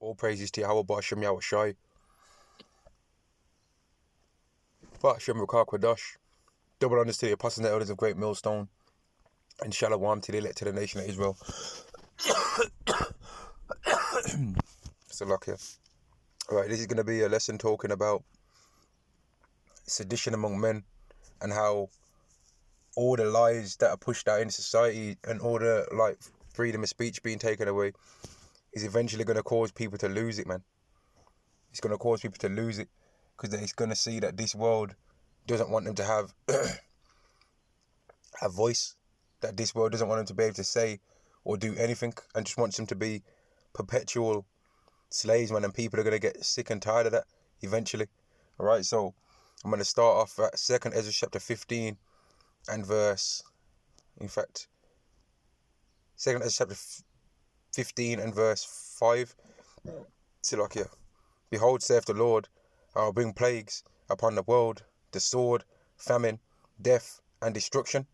All praises to Yahweh Ba'ashem Yahweh Shai. Ba'ashem Rukah Kwadash. Double honors to the apostles and the elders of Great Millstone. And Shalom to the elect to the nation of Israel. So luck here. Alright, this is going to be a lesson talking about sedition among men and how all the lies that are pushed out in society and all the freedom of speech being taken away is eventually going to cause people to lose it, man. It's going to cause people to lose it because they're going to see that this world doesn't want them to have a voice, that this world doesn't want them to be able to say or do anything and just wants them to be perpetual slaves, man, and people are going to get sick and tired of that eventually. Alright, so I'm going to start off at 2nd Ezra chapter 15 and verse, 2nd Ezra chapter 15 and verse 5. Silakia. Behold, saith the Lord, I will bring plagues upon the world, the sword, famine, death, and destruction.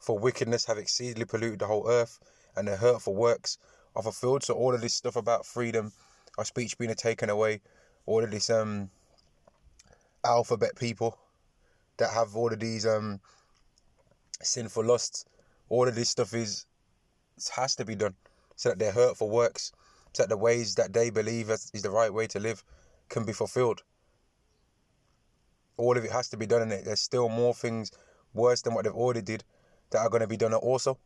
For wickedness have exceedingly polluted the whole earth, and their hurtful works are fulfilled. So all of this stuff about freedom of speech being taken away, all of this alphabet people that have all of these sinful lusts, all of this stuff has to be done so that their hurtful works, so that the ways that they believe is the right way to live can be fulfilled. All of it has to be done, and there's still more things worse than what they've already did that are going to be done also.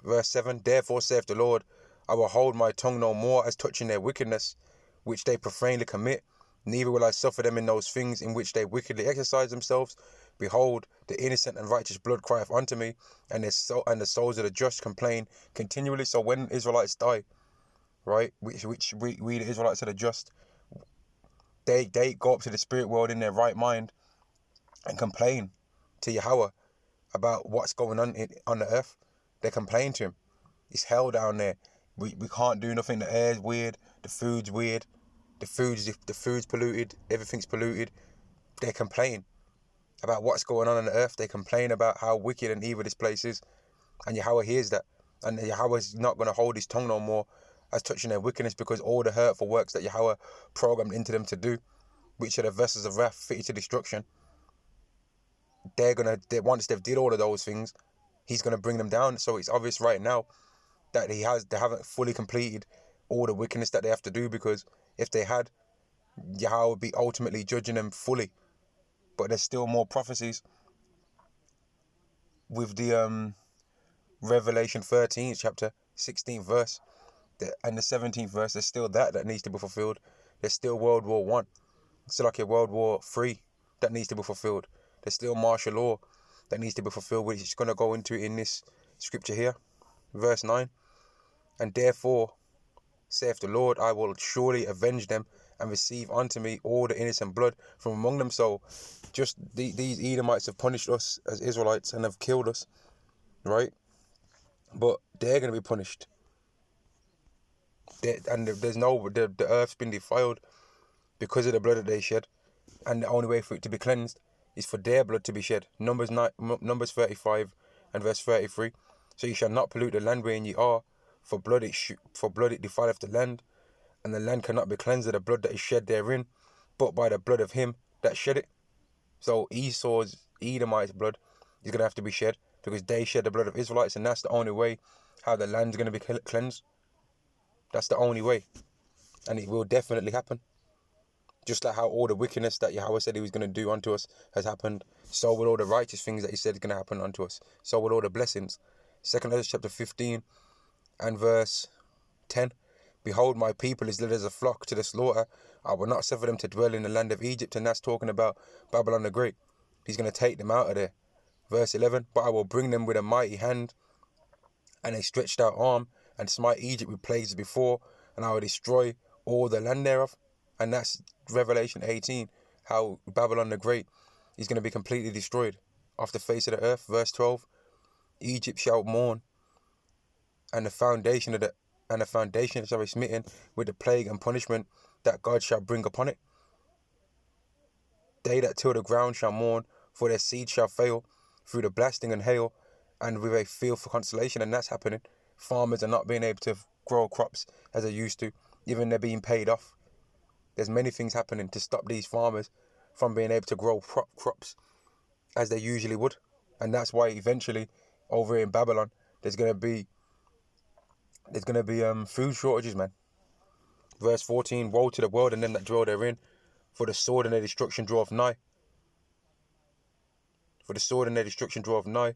Verse 7, Therefore saith the Lord, I will hold my tongue no more as touching their wickedness, which they profanely commit, neither will I suffer them in those things in which they wickedly exercise themselves. Behold, the innocent and righteous blood crieth unto me, and the souls of the just complain continually. So when Israelites die, right, which we the Israelites are the just, they go up to the spirit world in their right mind and complain to Yahweh about what's going on on the earth. They complain to him. It's hell down there. We can't do nothing. The air's weird. The food's weird. The food's polluted. Everything's polluted. They complain about what's going on the earth. They complain about how wicked and evil this place is. And Yahweh hears that. And Yahweh's not going to hold his tongue no more as touching their wickedness, because all the hurtful works that Yahweh programmed into them to do, which are the vessels of wrath fitted to destruction, once they've did all of those things, he's going to bring them down. So it's obvious right now that they haven't fully completed all the wickedness that they have to do, because if they had, Yahweh would be ultimately judging them fully. But there's still more prophecies with the Revelation 13 chapter 16th verse and the 17th verse. There's still that needs to be fulfilled. There's still World War One. It's like a World War III that needs to be fulfilled. There's still martial law that needs to be fulfilled, which is going to go into in this scripture here, verse 9. And therefore, saith the Lord, I will surely avenge them and receive unto me all the innocent blood from among them. So just these Edomites have punished us as Israelites and have killed us, right? But they're going to be punished. The earth's been defiled because of the blood that they shed, and the only way for it to be cleansed is for their blood to be shed. Numbers 35 and verse 33. So you shall not pollute the land wherein ye are, for blood it defileth the land, and the land cannot be cleansed of the blood that is shed therein, but by the blood of him that shed it. So Edomites' blood is going to have to be shed, because they shed the blood of Israelites, and that's the only way how the land's going to be cleansed. That's the only way, and it will definitely happen. Just like how all the wickedness that Yahweh said he was going to do unto us has happened, so will all the righteous things that he said is going to happen unto us. So will all the blessings. 2nd Ezra chapter 15 and verse 10. Behold, my people is led as a flock to the slaughter. I will not suffer them to dwell in the land of Egypt. And that's talking about Babylon the Great. He's going to take them out of there. Verse 11. But I will bring them with a mighty hand and a stretched out arm, and smite Egypt with plagues before, and I will destroy all the land thereof. And that's Revelation 18, how Babylon the Great is going to be completely destroyed off the face of the earth. Verse 12, Egypt shall mourn, and the foundation shall be smitten with the plague and punishment that God shall bring upon it. They that till the ground shall mourn, for their seed shall fail through the blasting and hail, and with a field for consolation. And that's happening. Farmers are not being able to grow crops as they used to. even they're being paid off. There's many things happening to stop these farmers from being able to grow crops as they usually would. And that's why eventually over in Babylon, there's gonna be food shortages, man. Verse 14, woe to the world and them that dwell therein, for the sword and their destruction draweth nigh. For the sword and their destruction draweth nigh,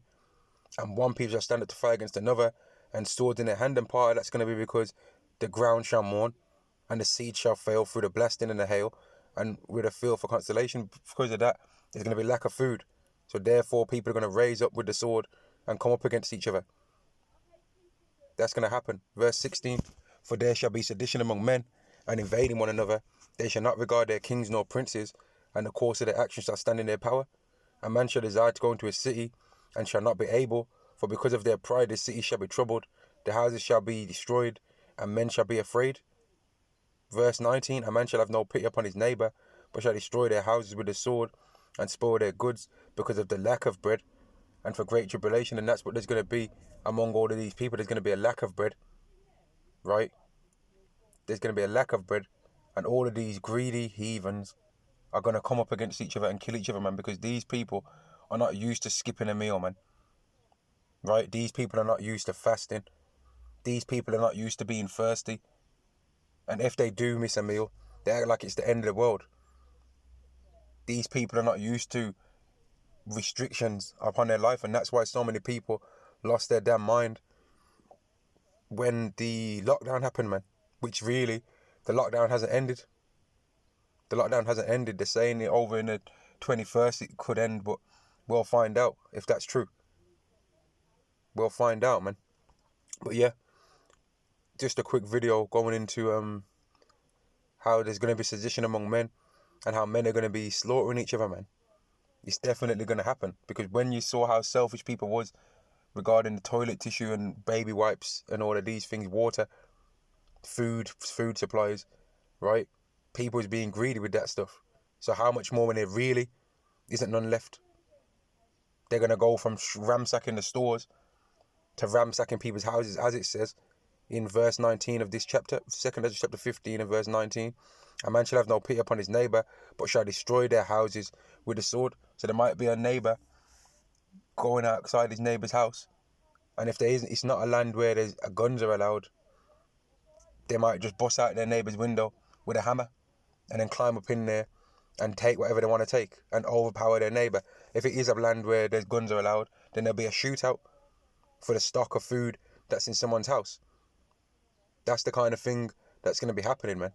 and one people shall stand up to fight against another, and swords in their hand, and part of that's going to be because the ground shall mourn, and the seed shall fail through the blasting and the hail, and with a field for constellation. Because of that, there's going to be lack of food. So therefore, people are going to raise up with the sword and come up against each other. That's going to happen. Verse 16, for there shall be sedition among men, and invading one another. They shall not regard their kings nor princes, and the course of their actions shall stand in their power. A man shall desire to go into a city, and shall not be able, for because of their pride the city shall be troubled, the houses shall be destroyed, and men shall be afraid. Verse 19, a man shall have no pity upon his neighbour, but shall destroy their houses with the sword, and spoil their goods, because of the lack of bread, and for great tribulation. And that's what there's going to be among all of these people. There's going to be a lack of bread, right? There's going to be a lack of bread, and all of these greedy heathens are going to come up against each other and kill each other, man, because these people are not used to skipping a meal, man. Right? These people are not used to fasting. These people are not used to being thirsty. And if they do miss a meal, they act like it's the end of the world. These people are not used to restrictions upon their life, and that's why so many people lost their damn mind when the lockdown happened, man. Which really, the lockdown hasn't ended. The lockdown hasn't ended. They're saying it over in the 21st it could end, but we'll find out if that's true. We'll find out, man. But yeah, just a quick video going into how there's going to be sedition among men, and how men are going to be slaughtering each other, man. It's definitely going to happen, because when you saw how selfish people was regarding the toilet tissue and baby wipes and all of these things, water, food supplies, right? People is being greedy with that stuff. So how much more when there really isn't none left? They're going to go from ransacking the stores to ransacking people's houses, as it says in verse 19 of this chapter, 2 Ezra chapter 15 and verse 19. A man shall have no pity upon his neighbour, but shall destroy their houses with the sword. So there might be a neighbour going outside his neighbour's house, and if there isn't, it's not a land where there's guns are allowed. They might just bust out their neighbour's window with a hammer, and then climb up in there and take whatever they want to take and overpower their neighbour. If it is a land where there's guns are allowed, then there'll be a shootout for the stock of food that's in someone's house. That's the kind of thing that's going to be happening, man.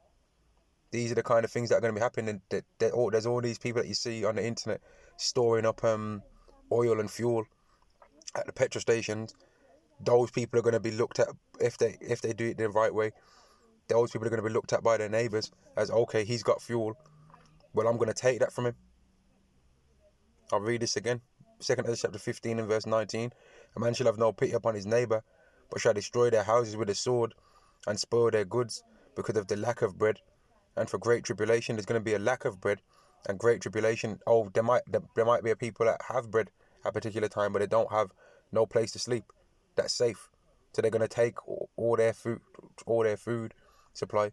These are the kind of things that are going to be happening. There's all these people that you see on the internet storing up oil and fuel at the petrol stations. Those people are going to be looked at, if they do it the right way, those people are going to be looked at by their neighbours as, okay, he's got fuel, well, I'm going to take that from him. I'll read this again. 2 Ezra chapter 15 and verse 19. A man shall have no pity upon his neighbour, but shall destroy their houses with a sword, and spoil their goods, because of the lack of bread. And for great tribulation, there's going to be a lack of bread and great tribulation. Oh, there might be a people that have bread at a particular time, but they don't have no place to sleep that's safe. So they're going to take all their food supply,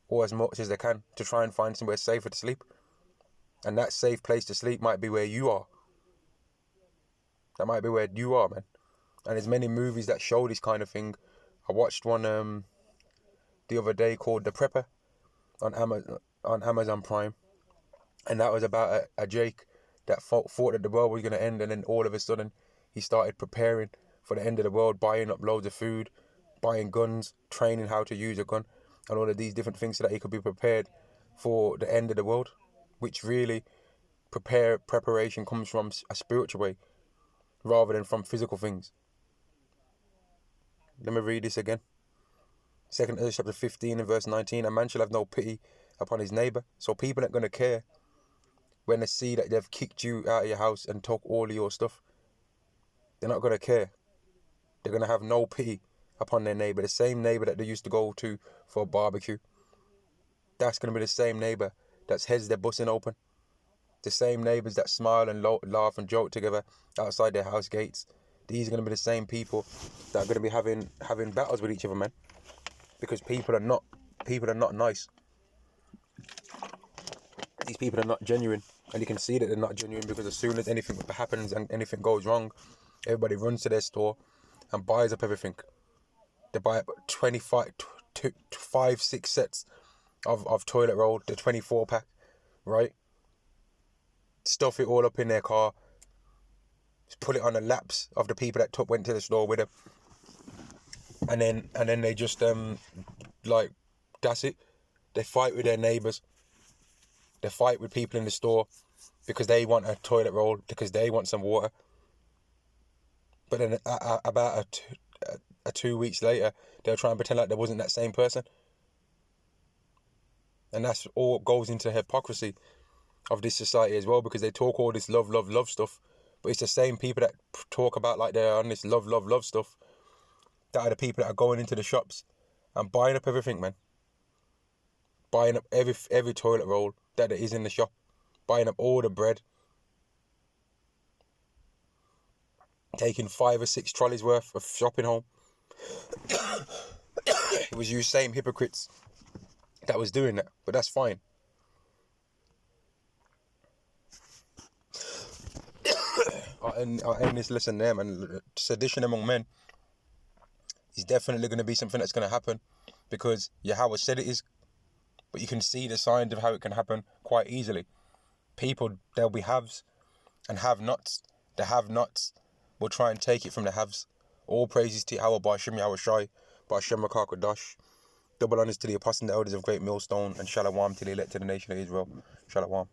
or as much as they can, to try and find somewhere safer to sleep. And that safe place to sleep might be where you are. That might be where you are, man. And there's many movies that show this kind of thing. I watched one the other day called The Prepper on Amazon Prime, and that was about a Jake that thought that the world was going to end, and then all of a sudden he started preparing for the end of the world, buying up loads of food, buying guns, training how to use a gun, and all of these different things so that he could be prepared for the end of the world. Which really, preparation comes from a spiritual way rather than from physical things. Let me read this again. 2 Ezra chapter 15 and verse 19. A man shall have no pity upon his neighbour. So people aren't going to care when they see that they've kicked you out of your house and took all of your stuff. They're not going to care. They're going to have no pity upon their neighbour. The same neighbour that they used to go to for a barbecue, that's going to be the same neighbour that's heads they're busting open. The same neighbours that smile and laugh and joke together outside their house gates. These are going to be the same people that are going to be having battles with each other, man. Because people are not people are not nice. These people are not genuine, and you can see that they're not genuine because as soon as anything happens and anything goes wrong, everybody runs to their store and buys up everything. They buy up 5, 6 sets of toilet roll, the 24 pack, right? Stuff it all up in their car. Just put it on the laps of the people that went to the store with them. And then they just like, that's it. They fight with their neighbours. They fight with people in the store because they want a toilet roll, because they want some water. But then about 2 weeks later, they'll try and pretend like there wasn't that same person. And that's all goes into hypocrisy of this society as well, because they talk all this love, love, love stuff, but it's the same people that talk about like they're on this love, love, love stuff that are the people that are going into the shops and buying up everything, man. Buying up every toilet roll that there is in the shop, buying up all the bread, taking 5 or 6 trolleys worth of shopping home. It was you same hypocrites that was doing that, but that's fine. I'll end this lesson there, man. Sedition among men is definitely going to be something that's going to happen, because Yahweh said it is, but you can see the signs of how it can happen quite easily. People, there'll be haves and have-nots. The have-nots will try and take it from the haves. All praises to Yahweh, Ba'ashem Yahweh Shai, Ba'ashem Makakadosh. Double honors to the apostles and the elders of Great Millstone, and Shalom to the elect of the nation of Israel. Shalom.